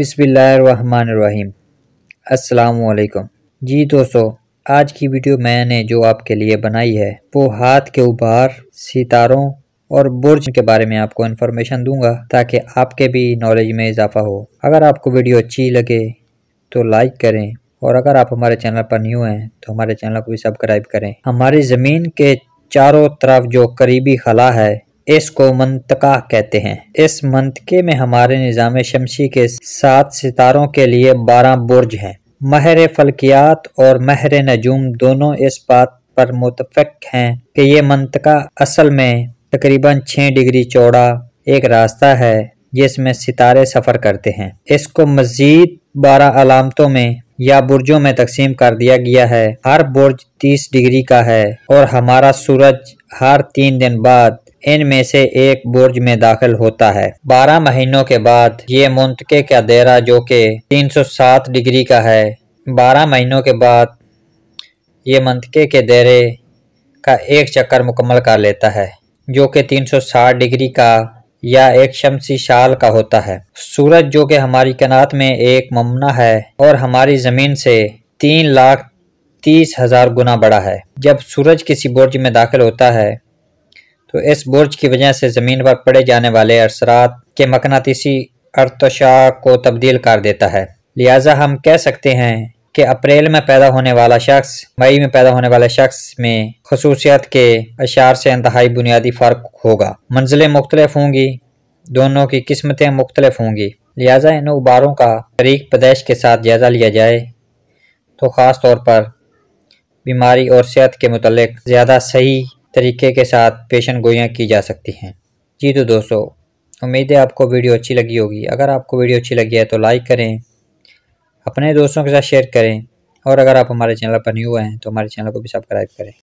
बिस्मिल्लाहिर्रहमानिर्रहीम। अस्सलामुअलैकुम। जी दोस्तों, आज की वीडियो मैंने जो आपके लिए बनाई है वो हाथ के उभार, सितारों और बुर्ज के बारे में आपको इन्फॉर्मेशन दूंगा ताकि आपके भी नॉलेज में इजाफा हो। अगर आपको वीडियो अच्छी लगे तो लाइक करें और अगर आप हमारे चैनल पर न्यू हैं तो हमारे चैनल को भी सब्सक्राइब करें। हमारी ज़मीन के चारों तरफ जो करीबी खला है इसको मंतका कहते हैं। इस मंतके में हमारे निज़ाम शमसी के 7 सितारों के लिए 12 बुर्ज हैं। महर फल्कियात और महर नजूम दोनों इस बात पर मुत्तफिक हैं कि ये मंतका असल में तकरीबन 6 डिग्री चौड़ा एक रास्ता है जिसमें सितारे सफ़र करते हैं। इसको मज़ीद 12 अलामतों में या बुर्जों में तकसीम कर दिया गया है। हर बुर्ज 30 डिग्री का है और हमारा सूरज हर 3 दिन बाद इनमें से एक बुर्ज में दाखिल होता है। 12 महीनों के बाद ये मुंतके का दायरा जो कि 307 डिग्री का है, 12 महीनों के बाद ये मुंतके के दायरे का एक चक्कर मुकम्मल कर लेता है जो कि 360 डिग्री का या एक शमसी शाल का होता है। सूरज जो कि हमारी कायनात में एक ममना है और हमारी ज़मीन से 3,30,000 गुना बड़ा है। जब सूरज किसी बुर्ज में दाखिल होता है तो इस बुर्ज की वजह से ज़मीन पर पड़े जाने वाले असरात के मकनातीसी अर्तशा को तब्दील कर देता है। लिहाजा हम कह सकते हैं कि अप्रैल में पैदा होने वाला शख्स मई में पैदा होने वाले शख्स में खसूसियत के अशार से इंतहाई बुनियादी फ़र्क होगा। मंजिलें मुख्तलिफ होंगी, दोनों की किस्मतें मुख्तलिफ होंगी। लिहाजा इन उबारों का तरीक़ पैदाइश के साथ जायज़ा लिया जाए तो ख़ास तौर पर बीमारी और सेहत के मुतल्लिक़ ज़्यादा सही तरीके के साथ पेशन गोइयाँ की जा सकती हैं। जी तो दोस्तों, उम्मीद है आपको वीडियो अच्छी लगी होगी। अगर आपको वीडियो अच्छी लगी है तो लाइक करें, अपने दोस्तों के साथ शेयर करें और अगर आप हमारे चैनल पर न्यू हैं तो हमारे चैनल को भी सब्सक्राइब करें।